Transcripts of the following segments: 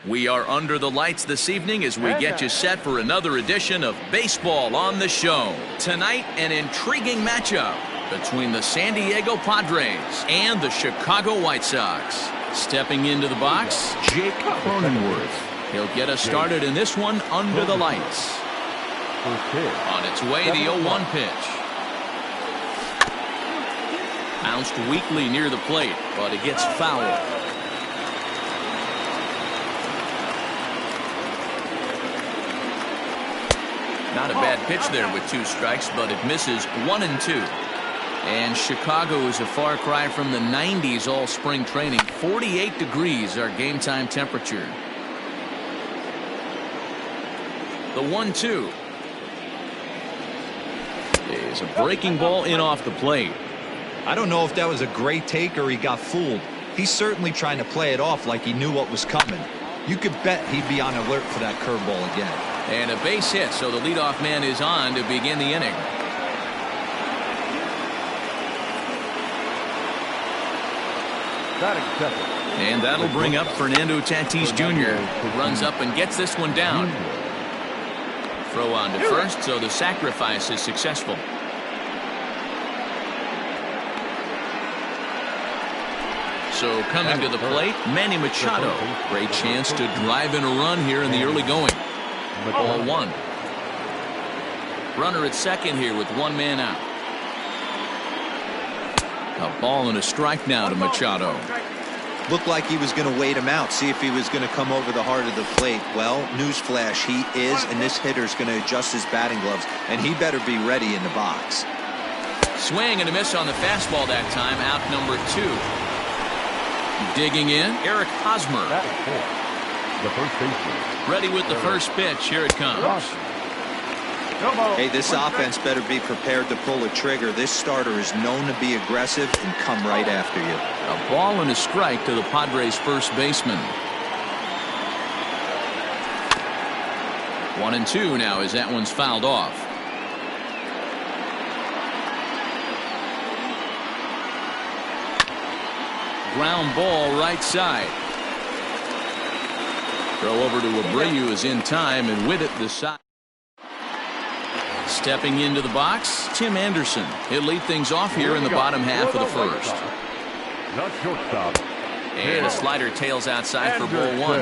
We are under the lights this evening as we get you set for another edition of Baseball on the Show. Tonight, an intriguing matchup between the San Diego Padres and the Chicago White Sox. Stepping into the box, Jake Cronenworth. He'll get us started in this one under the lights. On its way, the 0-1 pitch. Bounced weakly near the plate, but it gets fouled. Not a bad pitch there with 2 strikes, but it misses 1-2. And Chicago is a far cry from the 90s all spring training. 48 degrees our game time temperature. The 1-2 is a breaking ball in off the plate. I don't know if that was a great take or he got fooled. He's certainly trying to play it off like he knew what was coming. You could bet he'd be on alert for that curveball again. And a base hit, so the leadoff man is on to begin the inning. And that'll bring up Fernando Tatis Jr. Runs up and gets this one down. Throw on to first, so the sacrifice is successful. So coming to the plate, Manny Machado. Great chance to drive in a run here in the early going. Ball 1. Runner at second here with 1 man out. A ball and a strike now to Machado. Looked like he was going to wait him out, see if he was going to come over the heart of the plate. Well, newsflash, he is, and this hitter's going to adjust his batting gloves, and he better be ready in the box. Swing and a miss on the fastball that time, out number 2. Digging in, Eric Hosmer. The first baseman. Ready with the first pitch. Here it comes. Hey, this offense better be prepared to pull a trigger. This starter is known to be aggressive and come right after you. A ball and a strike to the Padres' first baseman. 1-2 now as that one's fouled off. Ground ball right side. Throw over to Abreu is in time, and with it the side. Stepping into the box, Tim Anderson. He'll lead things off here in the bottom half of the first. And a slider tails outside for ball 1.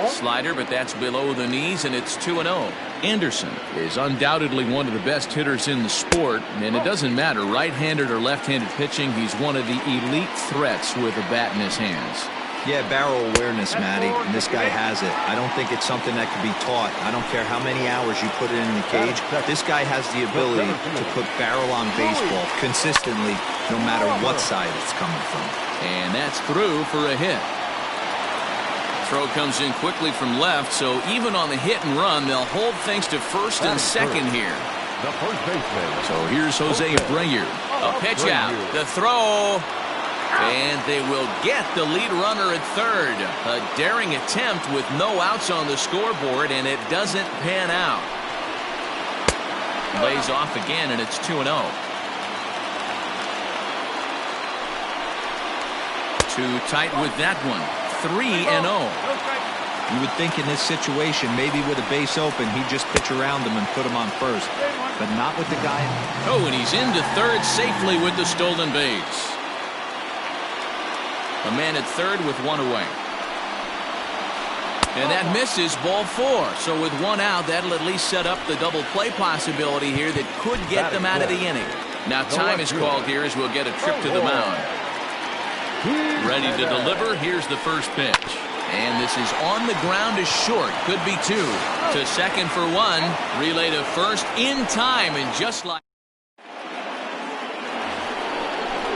Slider, but that's below the knees, and it's 2-0. Anderson is undoubtedly one of the best hitters in the sport, and it doesn't matter right-handed or left-handed pitching. He's one of the elite threats with a bat in his hands. Yeah, barrel awareness, Matty, and this guy has it. I don't think it's something that can be taught. I don't care how many hours you put it in the cage. This guy has the ability to put barrel on baseball consistently, no matter what side it's coming from. And that's through for a hit. Throw comes in quickly from left, so even on the hit and run, they'll hold things to first and second here. The first baseman. So here's Jose Abreu. A pitch out. The throw. And they will get the lead runner at third. A daring attempt with no outs on the scoreboard, and it doesn't pan out. Lays off again, and it's 2-0. Too tight with that one. 3-0. You would think in this situation, maybe with a base open, he'd just pitch around him and put him on first. But not with the guy. Oh, and he's into third safely with the stolen base. A man at third with 1 away. And that misses ball 4. So with 1 out, that'll at least set up the double play possibility here that could get them out of the inning. Now time is called here as we'll get a trip to the mound. Ready to deliver. Here's the first pitch. And this is on the ground is short. Could be 2. To second for 1. Relay to first in time, and just like.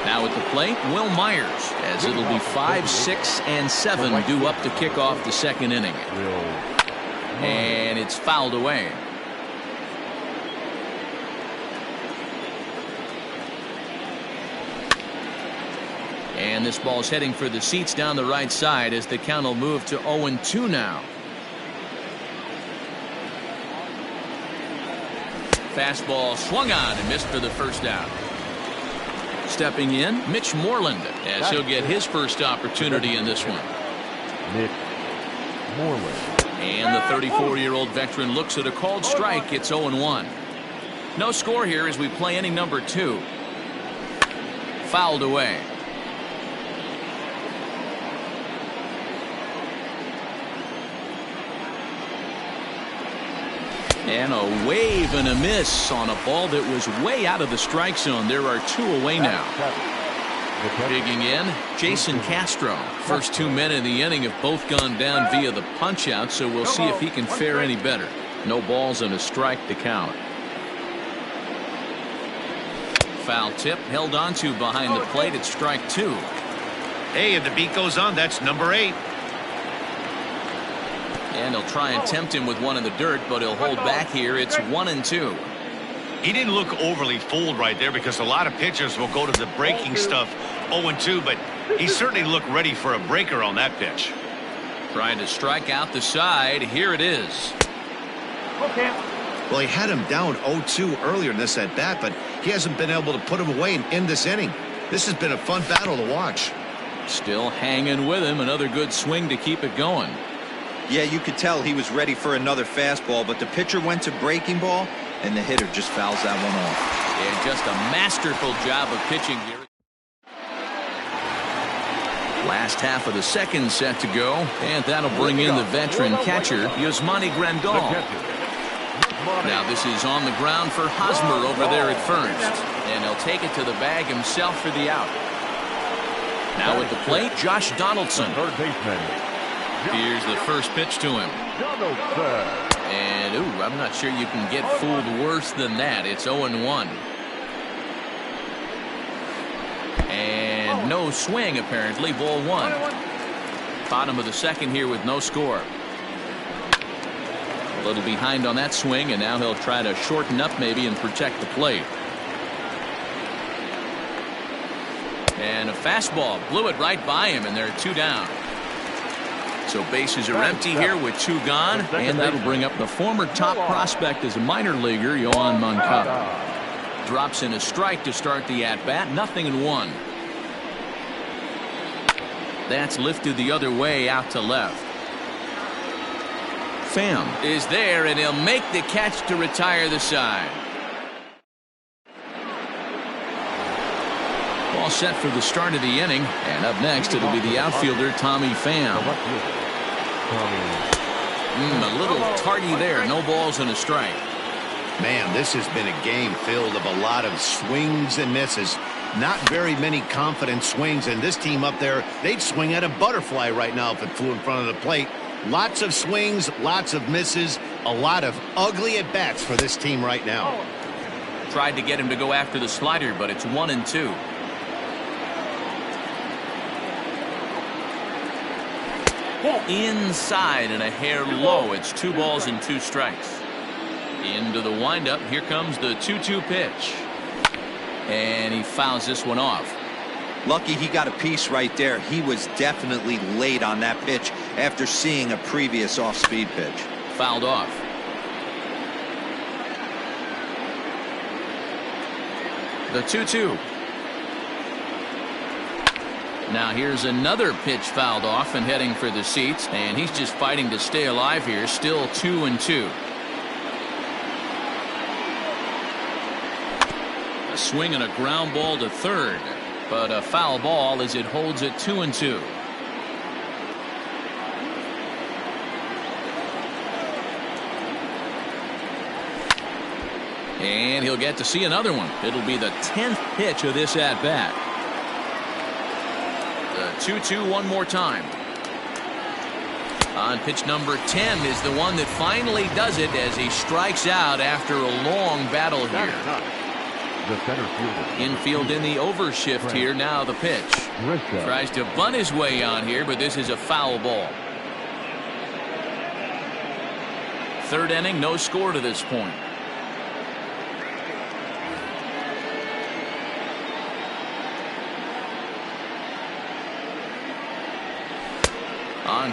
Now at the plate, Will Myers, as it'll be 5, 6, and 7 due up to kick off the second inning. And it's fouled away. And this ball's heading for the seats down the right side as the count will move to 0-2 now. Fastball swung on and missed for the first out. Stepping in, Mitch Moreland, as he'll get his first opportunity in this one. Mitch Moreland. And the 34-year-old veteran looks at a called strike. It's 0-1. No score here as we play inning number 2. Fouled away. And a wave and a miss on a ball that was way out of the strike zone. There are 2 away now. Digging in, Jason Castro. First 2 men in the inning have both gone down via the punch-out, so we'll see if he can fare any better. No balls and a strike to count. Foul tip held onto behind the plate at strike 2. Hey, if the beat goes on, that's number 8. And he'll try and tempt him with one in the dirt, but he'll hold back here. It's 1-2. He didn't look overly fooled right there because a lot of pitchers will go to the breaking stuff 0-2, but he certainly looked ready for a breaker on that pitch. Trying to strike out the side. Here it is. Well, he had him down 0-2 earlier in this at bat, but he hasn't been able to put him away and end this inning. This has been a fun battle to watch. Still hanging with him. Another good swing to keep it going. Yeah, you could tell he was ready for another fastball, but the pitcher went to breaking ball, and the hitter just fouls that one off. And just a masterful job of pitching here. Last half of the second set to go, and that'll bring in the veteran catcher, Yasmani Grandal. Now this is on the ground for Hosmer over there at first, and he'll take it to the bag himself for the out. Now at the plate, Josh Donaldson. Third baseman. Here's the first pitch to him. And, ooh, I'm not sure you can get fooled worse than that. It's 0-1. And no swing, apparently. Ball 1. Bottom of the second here with no score. A little behind on that swing, and now he'll try to shorten up maybe and protect the plate. And a fastball. Blew it right by him, and there are 2 down. So bases are empty here with 2 gone, and that'll bring up the former top prospect as a minor leaguer, Yohan Moncada. Drops in a strike to start the at-bat, 0-1. That's lifted the other way out to left. Pham is there, and he'll make the catch to retire the side. All set for the start of the inning, and up next it'll be the outfielder Tommy Pham. A little tardy there. No balls and a strike. Man, this has been a game filled of a lot of swings and misses. Not very many confident swings, and this team up there, they'd swing at a butterfly right now if it flew in front of the plate. Lots of swings, lots of misses, a lot of ugly at-bats for this team right now. Tried to get him to go after the slider, but it's 1-2. Inside and a hair low. It's 2 balls and 2 strikes. Into the windup. Here comes the 2-2 pitch. And he fouls this one off. Lucky he got a piece right there. He was definitely late on that pitch after seeing a previous off-speed pitch. Fouled off. The 2-2. Now here's another pitch fouled off and heading for the seats, and he's just fighting to stay alive here. Still 2-2. A swing and a ground ball to third, but a foul ball as it holds it 2-2. And he'll get to see another one. It'll be the 10th pitch of this at bat. 2-2 one more time. On pitch number 10 is the one that finally does it as he strikes out after a long battle here. The center fielder. Infield in the overshift here. Now the pitch. Tries to bunt his way on here, but this is a foul ball. Third inning, no score to this point.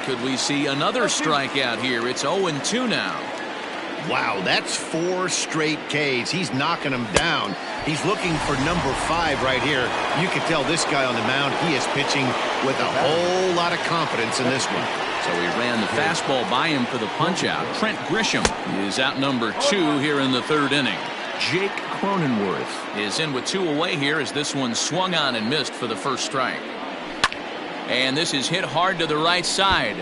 Could we see another strikeout here? It's 0-2 now. Wow, that's 4 straight Ks. He's knocking them down. He's looking for number 5 right here. You can tell this guy on the mound, he is pitching with a whole lot of confidence in this one. So he ran the fastball by him for the punch-out. Trent Grisham is out number 2 here in the 3rd inning. Jake Cronenworth is in with 2 away here as this one swung on and missed for the first strike. And this is hit hard to the right side,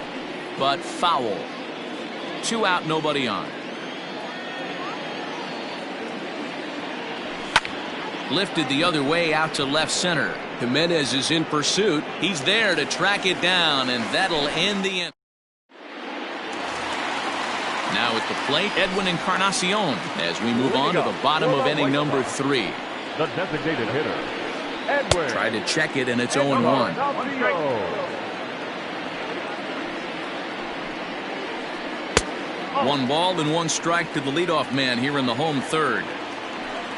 but foul. 2 out, nobody on. Lifted the other way out to left center. Jimenez is in pursuit. He's there to track it down, and that'll end the inning. Now at the plate, Edwin Encarnacion as we move on to the bottom of inning number 3. The designated hitter, Edwin. Try to check it, and it's 0-1. One ball and 1 strike to the leadoff man here in the home 3rd.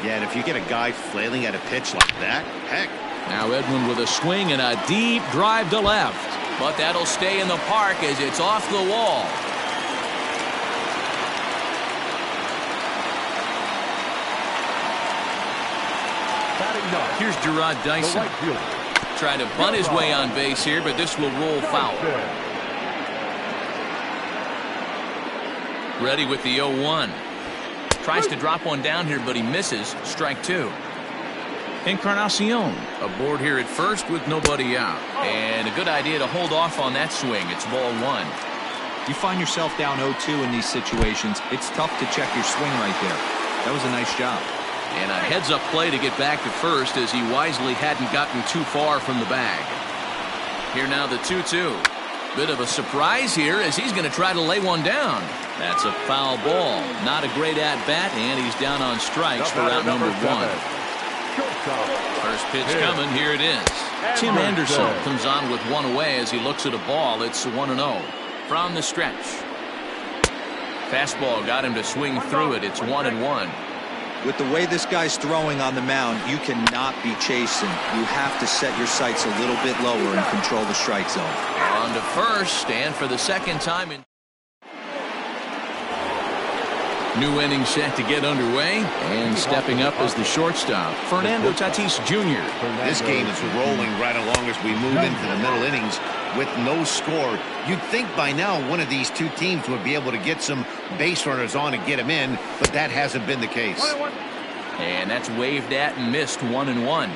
Yeah, and if you get a guy flailing at a pitch like that, heck. Now Edwin with a swing and a deep drive to left. But that'll stay in the park as it's off the wall. Here's Gerard Dyson. Trying to bunt his way on base here, but this will roll foul. Ready with the 0-1. Tries to drop one down here, but he misses. Strike 2. Encarnacion aboard here at first with nobody out. And a good idea to hold off on that swing. It's ball 1. You find yourself down 0-2 in these situations, it's tough to check your swing right there. That was a nice job. And a heads-up play to get back to first as he wisely hadn't gotten too far from the bag. Here now the 2-2. Bit of a surprise here as he's going to try to lay one down. That's a foul ball. Not a great at-bat, and he's down on strikes for out number 1. First pitch coming. Here it is. Tim Anderson comes on with 1 away as he looks at a ball. It's 1-0 from the stretch. Fastball got him to swing through it. It's 1-1. With the way this guy's throwing on the mound, you cannot be chasing. You have to set your sights a little bit lower and control the strike zone. On to first, and for the second time in. New inning set to get underway, and stepping up as the shortstop, Fernando Tatis Jr. This game is rolling right along as we move into the middle innings with no score. You'd think by now one of these 2 teams would be able to get some base runners on and get them in, but that hasn't been the case. And that's waved at and missed. 1-1.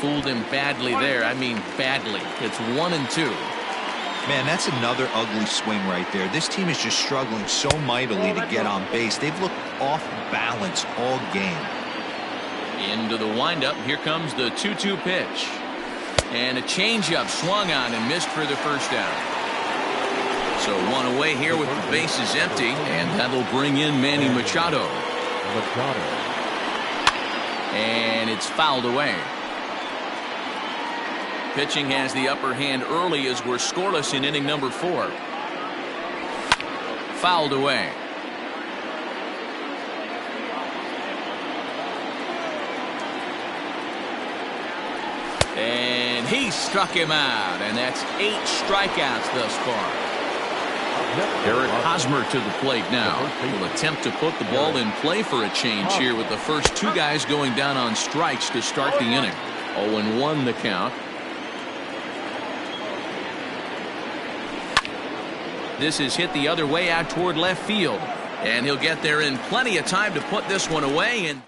Fooled him badly there. I mean badly. It's 1-2. Man, that's another ugly swing right there. This team is just struggling so mightily to get on base. They've looked off balance all game. Into the windup. Here comes the 2-2 pitch. And a changeup swung on and missed for the first out. So 1 away here with the bases empty, and that'll bring in Manny Machado. And it's fouled away. Pitching has the upper hand early as we're scoreless in inning number 4. Fouled away. And he struck him out, and that's 8 strikeouts thus far. Eric Hosmer to the plate now. Will attempt to put the ball in play for a change here with the first 2 guys going down on strikes to start the inning. 0-1 the count. This is hit the other way out toward left field. And he'll get there in plenty of time to put this one away. And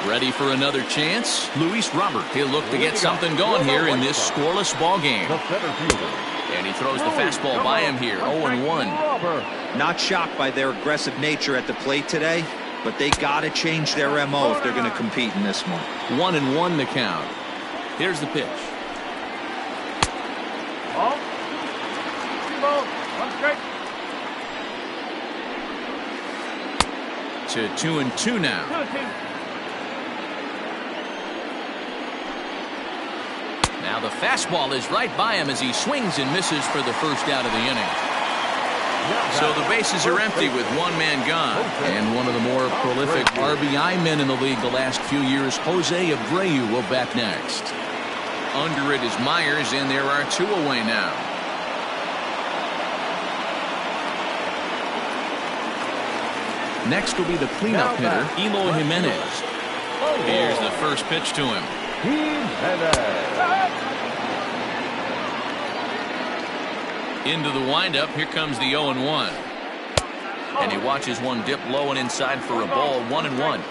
ready for another chance. Luis Robert. He'll look to get something going here in this scoreless ball game. And he throws the fastball by him here. 0-1. Not shocked by their aggressive nature at the plate today, but they got to change their MO if they're going to compete in this one. 1-1 the count. Here's the pitch. To 2-2 now. Now the fastball is right by him as he swings and misses for the first out of the inning. So the bases are empty with 1 man gone. And one of the more prolific RBI men in the league the last few years, Jose Abreu, will bat next. Under it is Myers, and there are 2 away now. Next will be the cleanup hitter, Eloy Jimenez. Here's the first pitch to him. Into the windup, here comes the 0-1. And he watches one dip low and inside for a ball, 1-1.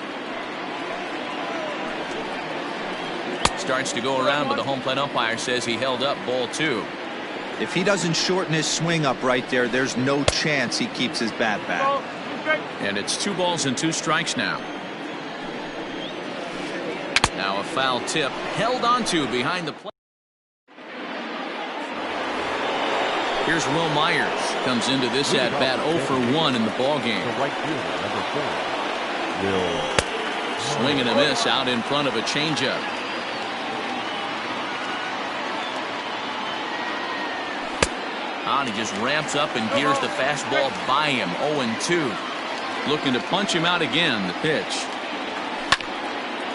Starts to go around, but the home plate umpire says he held up, ball 2. If he doesn't shorten his swing up right there, there's no chance he keeps his bat back. And it's 2 balls and 2 strikes now. Now a foul tip held onto behind the plate. Here's Will Myers. Comes into this at bat 0 for 1 in the ball game. Swing and a miss out in front of a changeup. And he just ramps up and gears the fastball by him. 0-2. Looking to punch him out again. The pitch.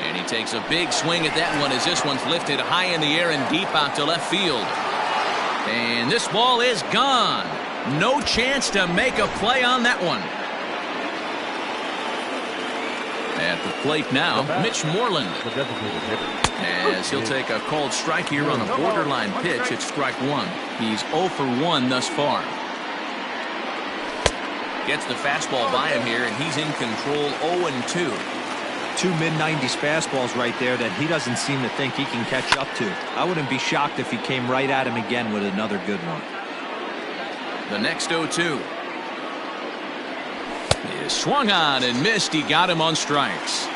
And he takes a big swing at that one as this one's lifted high in the air and deep out to left field. And this ball is gone. No chance to make a play on that one. At the plate now, Mitch Moreland. As he'll take a called strike here on a borderline pitch at strike 1. He's 0 for 1 thus far. Gets the fastball by him here, and he's in control. 0-2. 2 mid-90s fastballs right there that he doesn't seem to think he can catch up to. I wouldn't be shocked if he came right at him again with another good one. The next 0-2 is swung on and missed. He got him on strikes.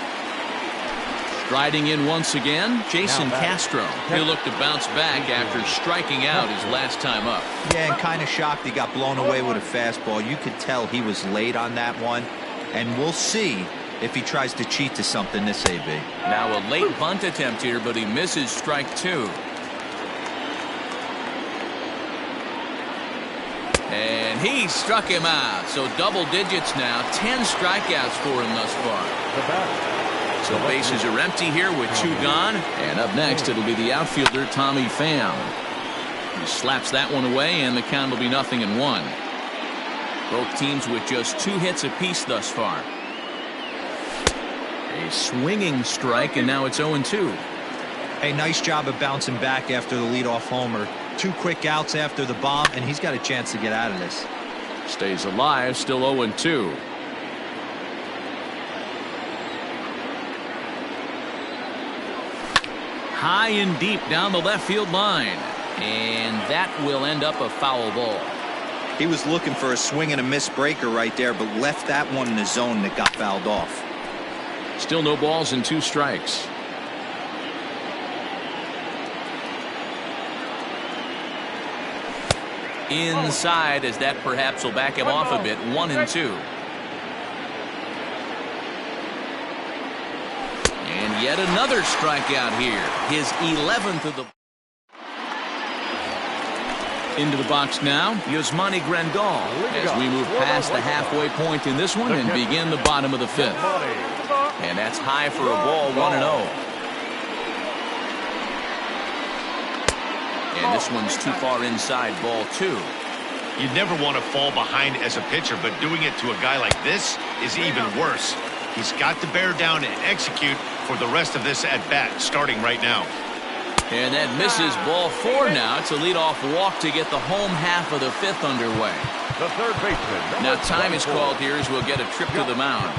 Striding in once again, Jason Castro. He'll look to bounce back after striking out his last time up. Yeah, and kind of shocked he got blown away with a fastball. You could tell he was late on that one, and we'll see if he tries to cheat to something this AB. Now a late bunt attempt here, but he misses strike 2. And he struck him out. So double digits now. 10 strikeouts for him thus far. So bases are empty here with 2 gone. And up next, it'll be the outfielder, Tommy Pham. He slaps that one away, and the count will be 0-1. Both teams with just 2 hits apiece thus far. A swinging strike, and now it's 0-2. Hey, nice job of bouncing back after the leadoff homer. 2 quick outs after the bomb, and he's got a chance to get out of this. Stays alive, still 0-2. High and deep down the left field line. And that will end up a foul ball. He was looking for a swing and a miss breaker right there, but left that one in the zone that got fouled off. Still no balls and 2 strikes. Inside, as that perhaps will back him off a bit. 1-2. And yet another strikeout here. His 11th of the. Into the box now, Yasmani Grandal, as we move past the halfway point in this one and begin the bottom of the 5th. And that's high for a ball, 1-0. And this one's too far inside, ball 2. You never want to fall behind as a pitcher, but doing it to a guy like this is even worse. He's got to bear down and execute for the rest of this at-bat, starting right now. And that misses, ball 4 now. It's a leadoff walk to get the home half of the 5th underway. The third baseman. Now time is called here as we'll get a trip to the mound.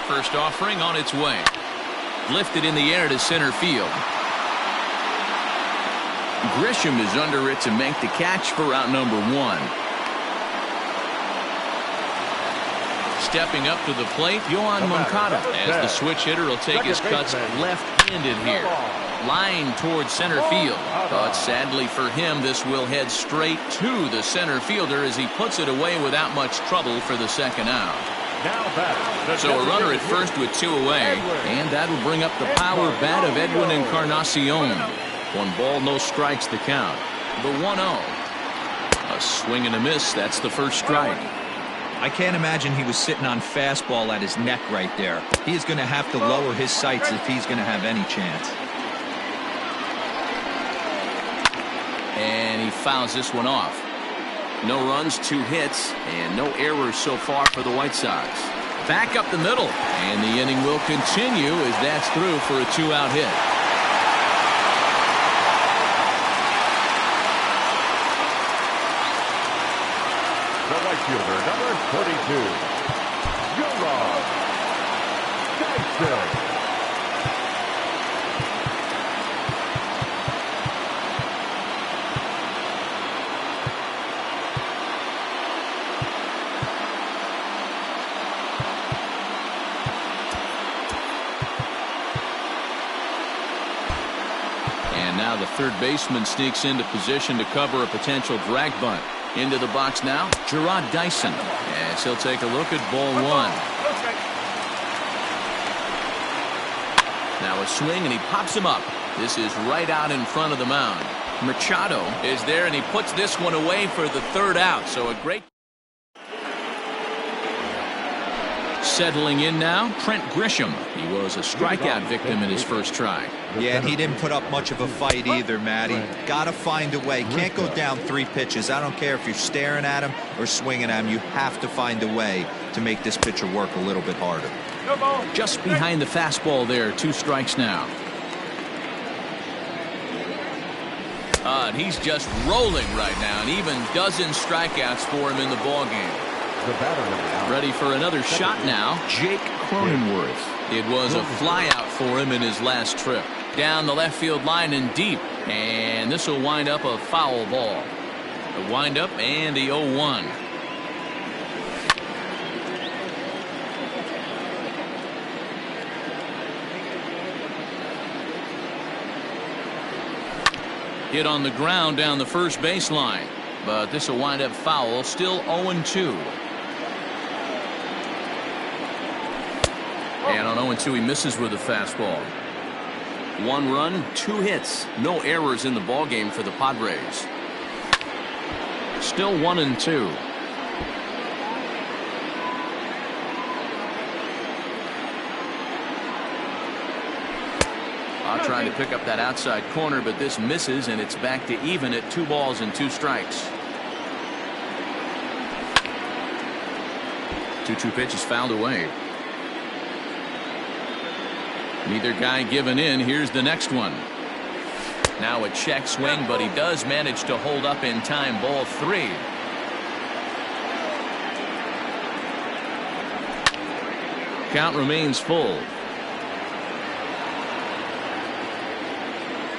First offering on its way. Lifted in the air to center field. Grisham is under it to make the catch for out number 1. Stepping up to the plate, Yohan Moncada, as the switch hitter will take his cuts left-handed here. Line towards center field. But sadly for him, this will head straight to the center fielder as he puts it away without much trouble for the 2nd out. So a runner at first with 2 away, and that'll bring up the power bat of Edwin Encarnacion. 1 ball, no strikes the count. The 1-0. A swing and a miss. That's the first strike. I can't imagine he was sitting on fastball at his neck right there. He is going to have to lower his sights if he's going to have any chance. And he fouls this one off. No runs, 2 hits, and no errors so far for the White Sox. Back up the middle, and the inning will continue as that's through for a 2-out hit. The right fielder, number 42, Dyson. And now the third baseman sneaks into position to cover a potential drag bunt. Into the box now, Dyson. Yes, he'll take a look at ball 1. Now a swing, and he pops him up. This is right out in front of the mound. Machado is there, and he puts this one away for the 3rd out. So a great... Settling in now, Trent Grisham. He was a strikeout victim in his first try. Yeah, and he didn't put up much of a fight either, Matty. Got to find a way. Can't go down 3 pitches. I don't care if you're staring at him or swinging at him. You have to find a way to make this pitcher work a little bit harder. Just behind the fastball there, 2 strikes now. And he's just rolling right now, and even dozen strikeouts for him in the ballgame. Ready for another shot now, Jake Cronenworth. It was a flyout for him in his last trip. Down the left field line and deep, and this will wind up a foul ball. The windup and the 0-1. Hit on the ground down the first baseline, but this will wind up foul. Still 0-2. And on 0-2, he misses with a fastball. 1 run, 2 hits, no errors in the ballgame for the Padres. Still 1-2. Trying to pick up that outside corner, but this misses, and it's back to even at 2 balls and 2 strikes. 2-2 pitch is fouled away. Neither guy giving in. Here's the next one. Now a check swing, but he does manage to hold up in time. Ball 3. Count remains full.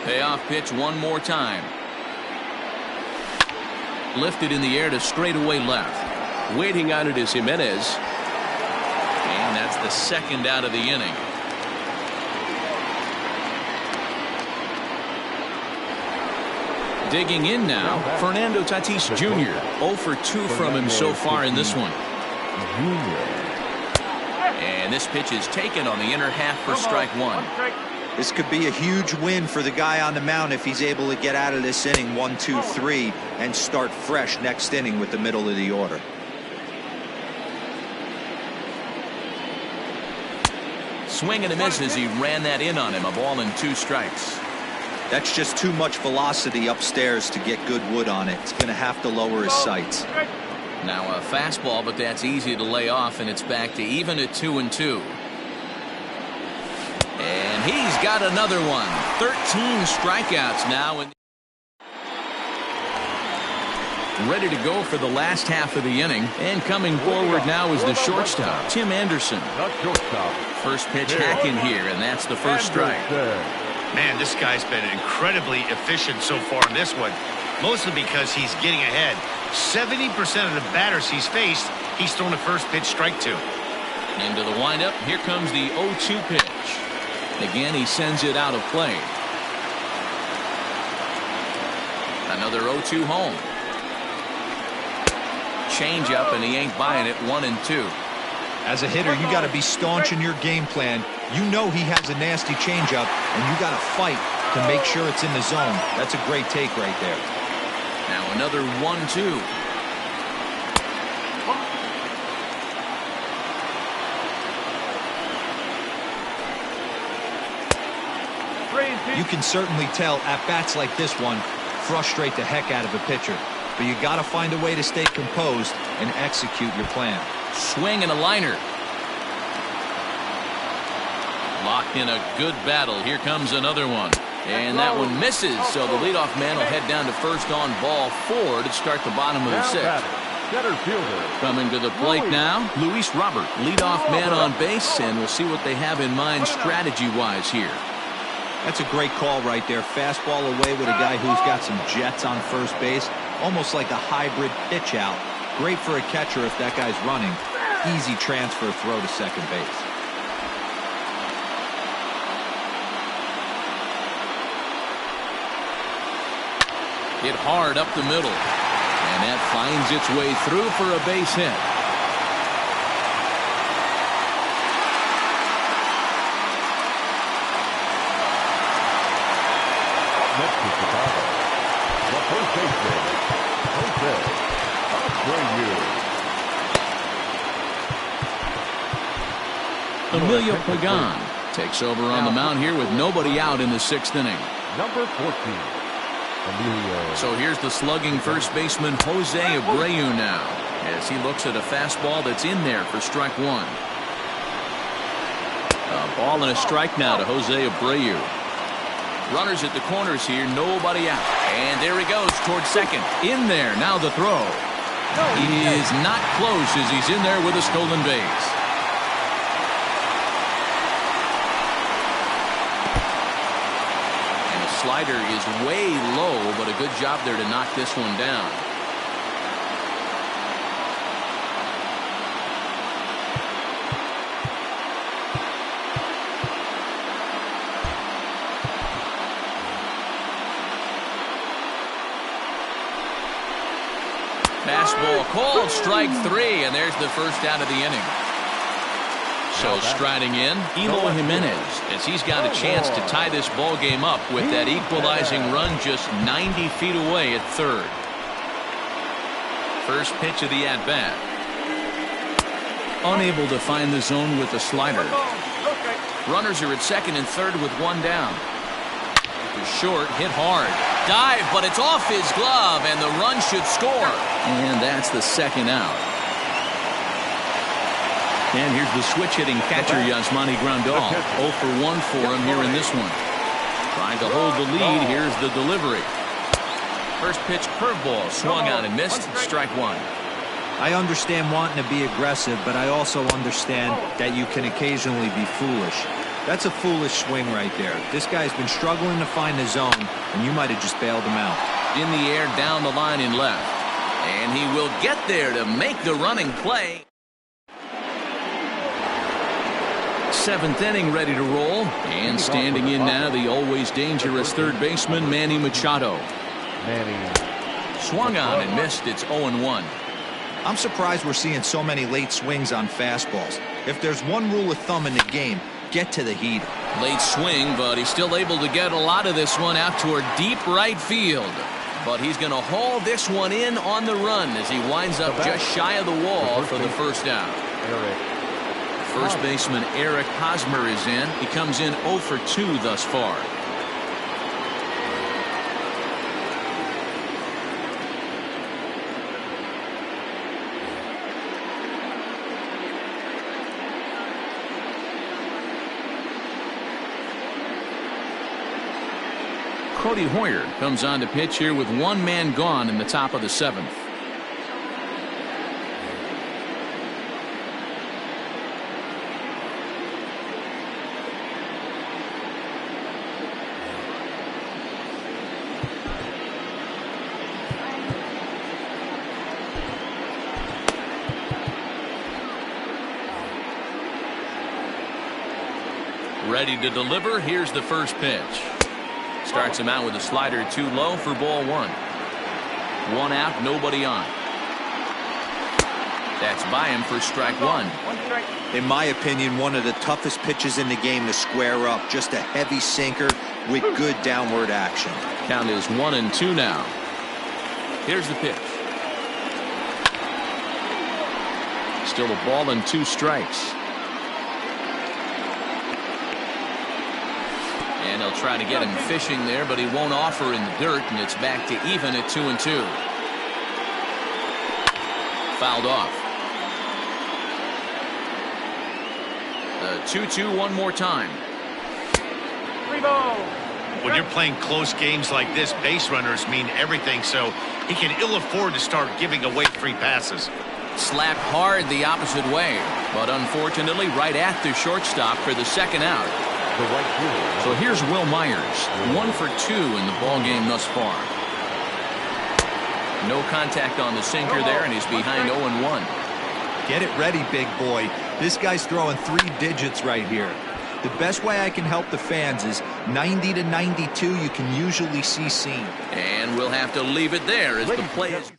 Payoff pitch one more time. Lifted in the air to straightaway left. Waiting on it is Jimenez. And that's the 2nd out of the inning. Digging in now, Fernando Tatis Jr. 0 for 2 from him so far in this one. And this pitch is taken on the inner half for strike 1. This could be a huge win for the guy on the mound if he's able to get out of this inning 1, 2, 3 and start fresh next inning with the middle of the order. Swing and a miss as he ran that in on him. A ball and 2 strikes. That's just too much velocity upstairs to get good wood on it. It's going to have to lower his sights. Now a fastball, but that's easy to lay off, and it's back to even at 2-2. And he's got another one. 13 strikeouts now. Ready to go for the last half of the inning. And coming forward now is the shortstop, Tim Anderson. First pitch hack in here, and that's the first strike. Man, this guy's been incredibly efficient so far in this one. Mostly because he's getting ahead. 70% of the batters he's faced, he's thrown a first pitch strike to. Into the windup. Here comes the 0-2 pitch. Again, he sends it out of play. Another 0-2 home. Change up, and he ain't buying it. 1-2. As a hitter, you got to be staunch in your game plan. You know he has a nasty changeup, and you got to fight to make sure it's in the zone. That's a great take right there. Now another 1-2. You can certainly tell at-bats like this one frustrate the heck out of a pitcher. But you got to find a way to stay composed and execute your plan. Swing and a liner. Locked in a good battle. Here comes another one. And that one misses, so the leadoff man will head down to first on ball 4 to start the bottom of the 6th. Center fielder. Coming to the plate now, Luis Robert, leadoff man on base, and we'll see what they have in mind strategy-wise here. That's a great call right there. Fastball away with a guy who's got some jets on first base, almost like a hybrid pitch out. Great for a catcher if that guy's running. Easy transfer throw to second base. Hit hard up the middle. And that finds its way through for a base hit. Next to Chicago, the first baseman, Jose Abreu. Emilio Pagan takes over on the mound here with nobody out in the 6th inning. Number 14. So here's the slugging first baseman Jose Abreu now as he looks at a fastball that's in there for strike 1. A ball and a strike now to Jose Abreu. Runners at the corners here, nobody out. And there he goes towards second. In there, now the throw. He is not close as he's in there with a stolen base. Slider is way low, but a good job there to knock this one down. Fastball called, strike 3, and there's the first out of the inning. So striding in, Eloy Jimenez, as he's got a chance to tie this ball game up with that equalizing run just 90 feet away at third. First pitch of the at-bat. Unable to find the zone with the slider. Runners are at second and third with one down. For short, hit hard. Dive, but it's off his glove, and the run should score. And that's the second out. And here's the switch-hitting catcher, Yasmani Grandal. 0 for 1 for him here in this one. Trying to hold the lead. Here's the delivery. First pitch curveball swung on and missed. Strike 1. I understand wanting to be aggressive, but I also understand that you can occasionally be foolish. That's a foolish swing right there. This guy's been struggling to find the zone, and you might have just bailed him out. In the air, down the line in left. And he will get there to make the running play. 7th inning ready to roll, and standing in now the always dangerous third baseman Manny Machado. Swung on and missed. It's 0-1. I'm surprised we're seeing so many late swings on fastballs. If there's one rule of thumb in the game, get to the heater. Late swing, but he's still able to get a lot of this one out toward deep right field. But he's going to haul this one in on the run as he winds up just shy of the wall for the first out. First baseman Eric Hosmer is in. He comes in 0 for 2 thus far. Cody Hoyer comes on to pitch here with one man gone in the top of the 7th. Ready to deliver. Here's the first pitch. Starts him out with a slider too low for ball 1. 1 out, nobody on. That's by him for strike 1. In my opinion, one of the toughest pitches in the game to square up. Just a heavy sinker with good downward action. Count is 1-2 now. Here's the pitch. Still a ball and 2 strikes. And And they'll try to get him fishing there, but he won't offer in the dirt, and it's back to even at 2-2. Fouled off. The 2-2 one more time. When you're playing close games like this, base runners mean everything, so he can ill afford to start giving away free passes. Slapped hard the opposite way, but unfortunately right at the shortstop for the second out. So here's Will Myers, 1 for 2 in the ball game thus far. No contact on the sinker there, and he's behind 0-1. Get it ready, big boy. This guy's throwing 3 digits right here. The best way I can help the fans is 90 to 92 you can usually see seen. And we'll have to leave it there as the play is.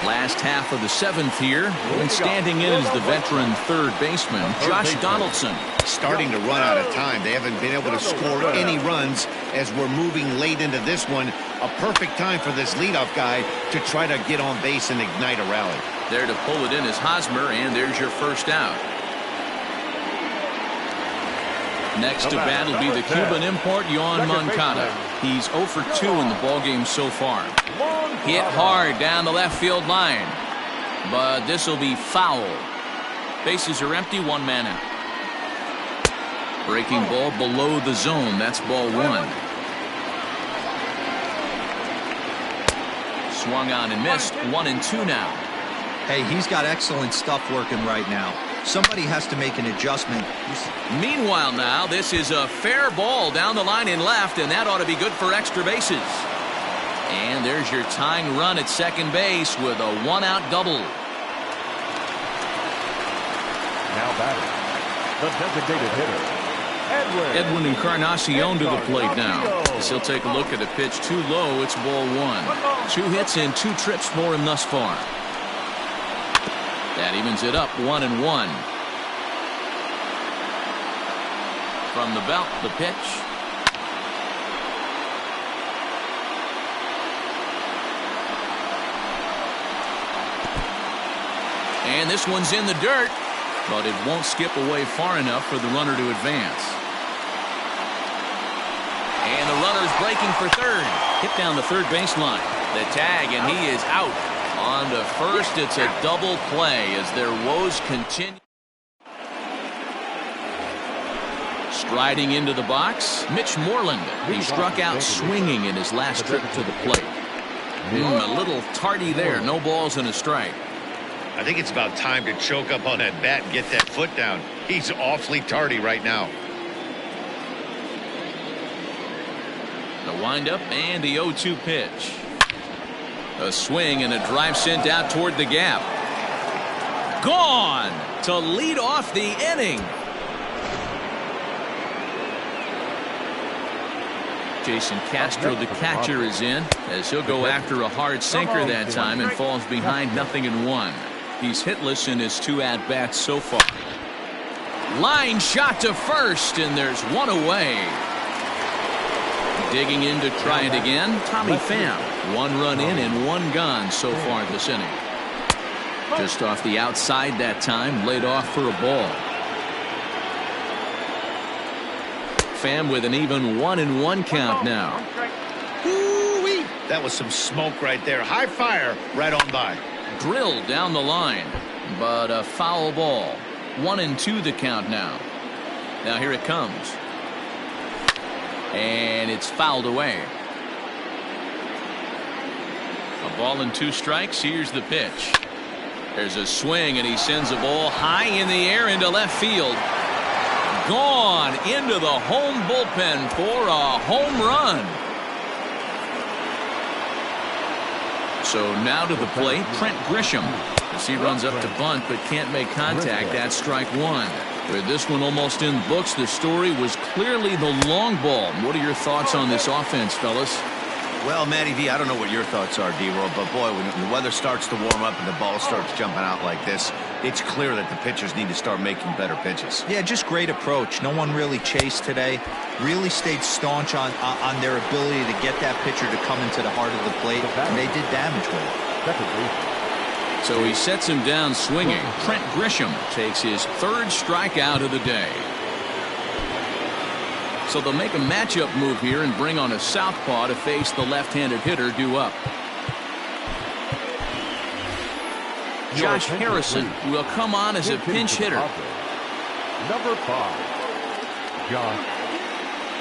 Last half of the 7th here, and standing in is the veteran third baseman, Josh Donaldson. Starting to run out of time. They haven't been able to score any runs as we're moving late into this one. A perfect time for this leadoff guy to try to get on base and ignite a rally. There to pull it in is Hosmer, and there's your first out. Next to bat will be the Cuban import, Yoan Moncada. He's 0 for 2 in the ballgame so far. Hit hard down the left field line, but this will be foul. Bases are empty, 1 man out. Breaking ball below the zone. That's ball 1. Swung on and missed. 1-2 now. Hey, he's got excellent stuff working right now. Somebody has to make an adjustment. Meanwhile now, this is a fair ball down the line in left, and that ought to be good for extra bases. And there's your tying run at second base with a 1-out double. Now batting, the designated hitter, Edwin Encarnacion to the plate now. As he'll take a look at a pitch too low. It's ball 1. 2 hits and 2 trips for him thus far. That evens it up, 1-1. From the belt, the pitch. And this one's in the dirt, but it won't skip away far enough for the runner to advance. And the runner's breaking for third. Hit down the third baseline. The tag, and he is out. On to first, it's a double play as their woes continue. Striding into the box, Mitch Moreland. He struck out swinging in his last trip to the plate. A little tardy there. No balls and a strike. I think it's about time to choke up on that bat and get that foot down. He's awfully tardy right now. The windup and the 0-2 pitch. A swing and a drive sent out toward the gap. Gone to lead off the inning. Jason Castro, the catcher, is in as he'll go after a hard sinker that time and falls behind 0-1. He's hitless in his 2 at-bats so far. Line shot to first, and there's 1 away. Digging in to try it again, Tommy Pham. 1 run in and 1 gone so far this inning. Just off the outside that time, laid off for a ball. Pham with an even 1-1 count now. Ooh-wee. That was some smoke right there. High fire right on by. Drilled down the line, but a foul ball. 1-2 the count now. Now here it comes. And it's fouled away. A ball and 2 strikes. Here's the pitch. There's a swing, and he sends a ball high in the air into left field. Gone into the home bullpen for a home run. So now to the plate, Trent Grisham. As he runs up to bunt but can't make contact. That's strike 1. With this one almost in the books, the story was clearly the long ball. What are your thoughts on this offense, fellas? Well, Matty V, I don't know what your thoughts are, D-Roll, but boy, when the weather starts to warm up and the ball starts jumping out like this, it's clear that the pitchers need to start making better pitches. Yeah, just great approach. No one really chased today. Really stayed staunch on their ability to get that pitcher to come into the heart of the plate, and they did damage with it. So he sets him down swinging. Trent Grisham takes his 3rd strikeout of the day. So they'll make a matchup move here and bring on a southpaw to face the left-handed hitter due up. Josh Harrison will come on as a pinch hitter. Number 5, Josh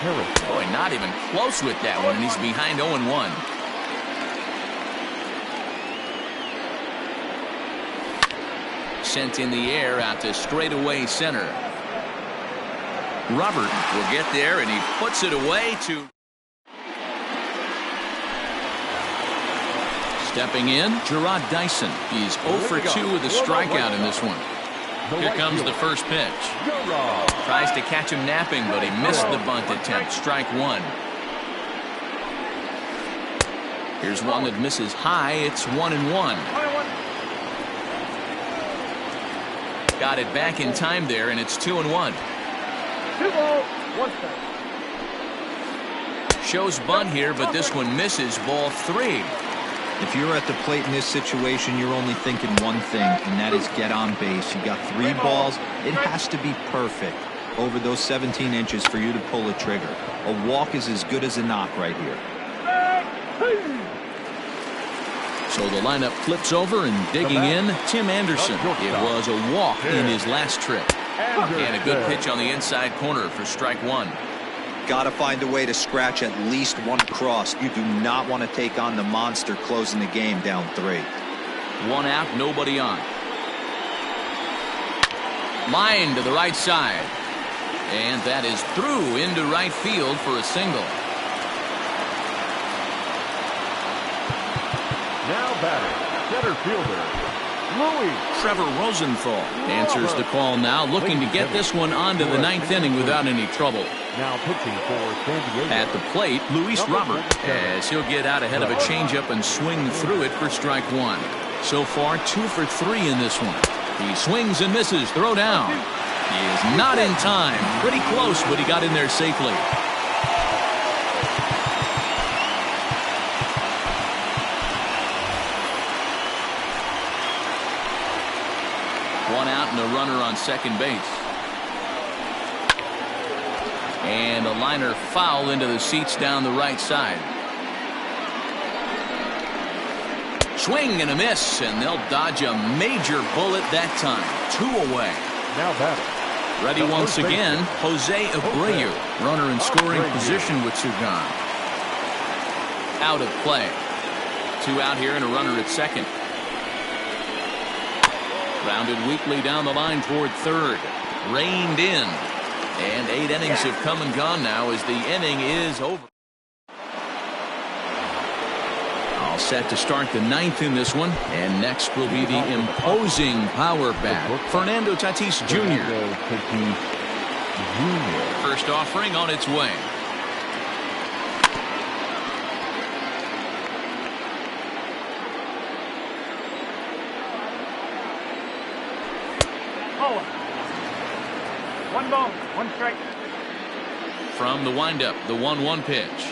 Harrison. Boy, not even close with that one, and he's behind 0-1. Sent in the air out to straightaway center. Robert will get there, and he puts it away to... Stepping in, Gerard Dyson. He's 0 for 2 with a strikeout in this one. Here comes the first pitch. Tries to catch him napping, but he missed the bunt attempt. Strike one. Here's one that misses high. It's 1-1. Got it back in time there, and it's 2-1. 2 balls, 1 strike. Shows bunt here, but this one misses. Ball 3. If you're at the plate in this situation, you're only thinking one thing, and that is get on base. You got 3 balls. It has to be perfect over those 17 inches for you to pull a trigger. A walk is as good as a knock right here. So the lineup flips over, and digging in, Tim Anderson. It was a walk in his last trip. And a good pitch on the inside corner for strike one. Got to find a way to scratch at least one cross. You do not want to take on the monster closing the game down 3. 1 out, nobody on. Line to the right side. And that is through into right field for a single. Now batting, center fielder, Louis. Trevor Rosenthal answers the call now, looking to get this one onto the 9th inning without any trouble. Now pitching for San Diego. At the plate, Luis Robert, as he'll get out ahead of a changeup and swing through it for strike one. So far, 2 for 3 in this one. He swings and misses. Throw down. He is not in time. Pretty close, but he got in there safely. One out and a runner on second base. And a liner foul into the seats down the right side. Swing and a miss, and they'll dodge a major bullet that time. 2 away. Now batting. Ready once again, Jose Abreu. Runner in scoring position with 2 gone. Out of play. 2 out here and a runner at second. Rounded weakly down the line toward third. Reined in. And 8 innings have come and gone now as the inning is over. All set to start the 9th in this one. And next will be the imposing power bat, Fernando Tatis Jr. First offering on its way. Oh. 1 ball, 1 strike. From the windup, the 1-1 pitch.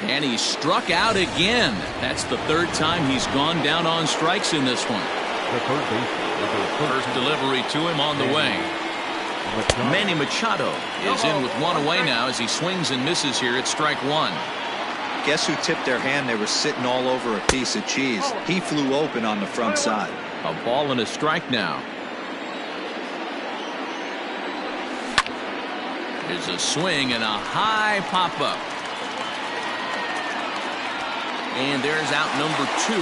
And he struck out again. That's the 3rd time he's gone down on strikes in this one. The third baseman. First delivery to him on the way. Manny Machado is in with 1 away now as he swings and misses here at strike 1. Guess who tipped their hand? They were sitting all over a piece of cheese. He flew open on the front side. A ball and a strike now. There's a swing and a high pop-up. And there's out number 2.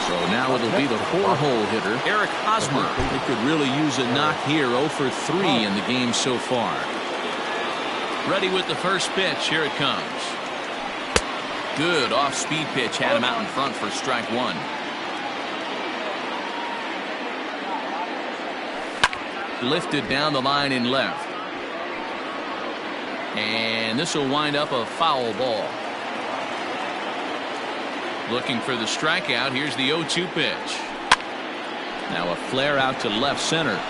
So now it'll be the 4-hole hitter, Eric Hosmer. He could really use a knock here. 0 for 3 in the game so far. Ready with the first pitch. Here it comes. Good off-speed pitch. Had him out in front for strike 1. Lifted down the line in left. And this will wind up a foul ball. Looking for the strikeout. Here's the 0-2 pitch. Now a flare out to left center.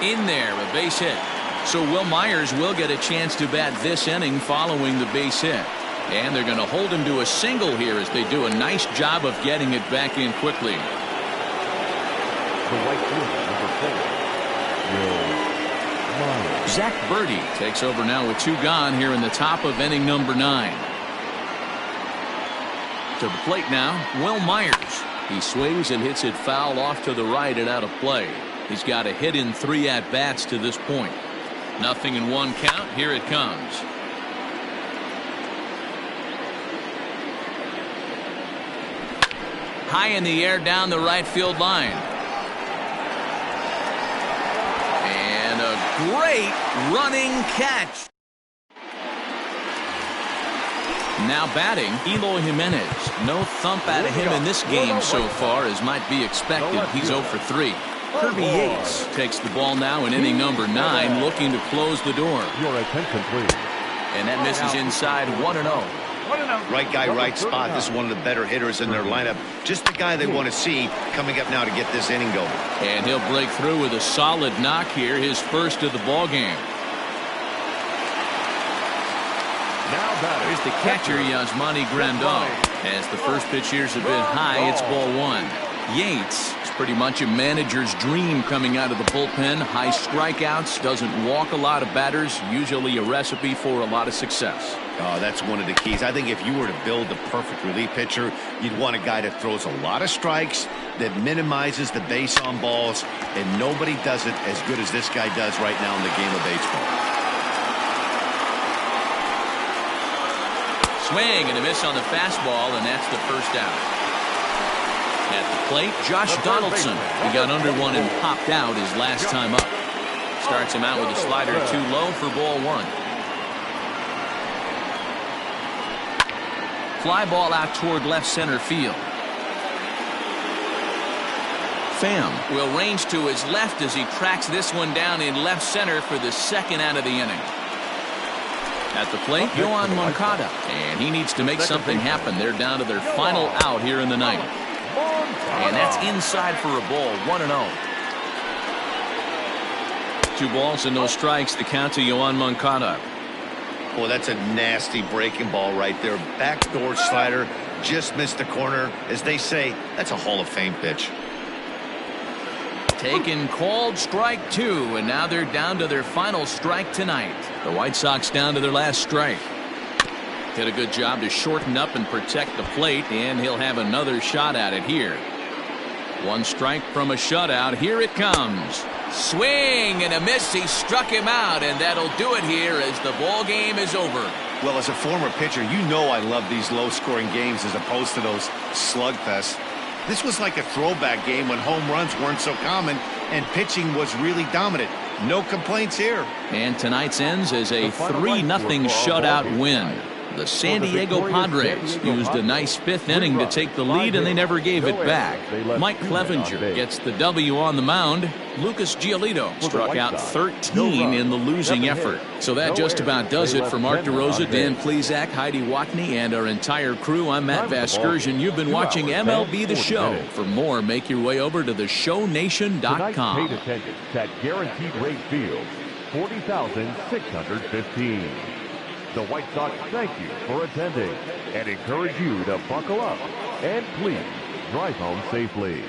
In there, a base hit. So Will Myers will get a chance to bat this inning following the base hit. And they're going to hold him to a single here as they do a nice job of getting it back in quickly. The right fielder, number 4, Will Myers. Zach Birdie takes over now with 2 gone here in the top of inning number 9. To the plate now, Will Myers. He swings and hits it foul off to the right and out of play. He's got a hit in 3 at-bats to this point. 0-1 count. Here it comes. High in the air down the right field line. And a great running catch. Now batting, Eloy Jimenez. No thump out of him in this game so far, as might be expected. He's 0 for 3. Kirby Yates takes the ball now in inning number 9, looking to close the door. Your attention, please. And that misses inside 1-0. Right guy, right spot. This is one of the better hitters in their lineup. Just the guy they want to see coming up now to get this inning going. And he'll break through with a solid knock here, his first of the ball game. Here's the catcher, Yasmani Grandal. As the first pitch here's a bit high, it's ball 1. Yates is pretty much a manager's dream coming out of the bullpen. High strikeouts, doesn't walk a lot of batters, usually a recipe for a lot of success. Oh, that's one of the keys. I think if you were to build the perfect relief pitcher, you'd want a guy that throws a lot of strikes, that minimizes the base on balls, and nobody does it as good as this guy does right now in the game of baseball. Swing and a miss on the fastball, and that's the first out. At the plate, Josh Donaldson. He got under one and popped out his last time up. Starts him out with a slider too low for ball 1. Fly ball out toward left center field. Pham will range to his left as he tracks this one down in left center for the second out of the inning. At the plate, Yohan Moncada, and he needs to make something happen. They're down to their final out here in the ninth. And that's inside for a ball, 1-0. 2 balls and no strikes, the count to Yohan Moncada. Boy, that's a nasty breaking ball right there. Backdoor slider, just missed the corner. As they say, that's a Hall of Fame pitch. Taken, called, strike 2, and now they're down to their final strike tonight. The White Sox down to their last strike. Did a good job to shorten up and protect the plate, and he'll have another shot at it here. 1 strike from a shutout. Here it comes. Swing and a miss. He struck him out, and that'll do it here as the ball game is over. Well, as a former pitcher, you know I love these low-scoring games as opposed to those slugfests. This was like a throwback game when home runs weren't so common and pitching was really dominant. No complaints here. And tonight's ends as a 3-0 shutout win. The San Diego Padres used a nice 5th inning to take the lead, and they never gave it back. Mike Clevenger gets the W on the mound. Lucas Giolito struck out 13 in the losing effort. So that just about does it for Mark DeRosa, Dan Plesac, Heidi Watney, and our entire crew. I'm Matt Vasgersian. You've been watching MLB The Show. For more, make your way over to theshownation.com. Paid attendance at Guaranteed Rate Field, 40,615. The White Sox thank you for attending and encourage you to buckle up and please drive home safely.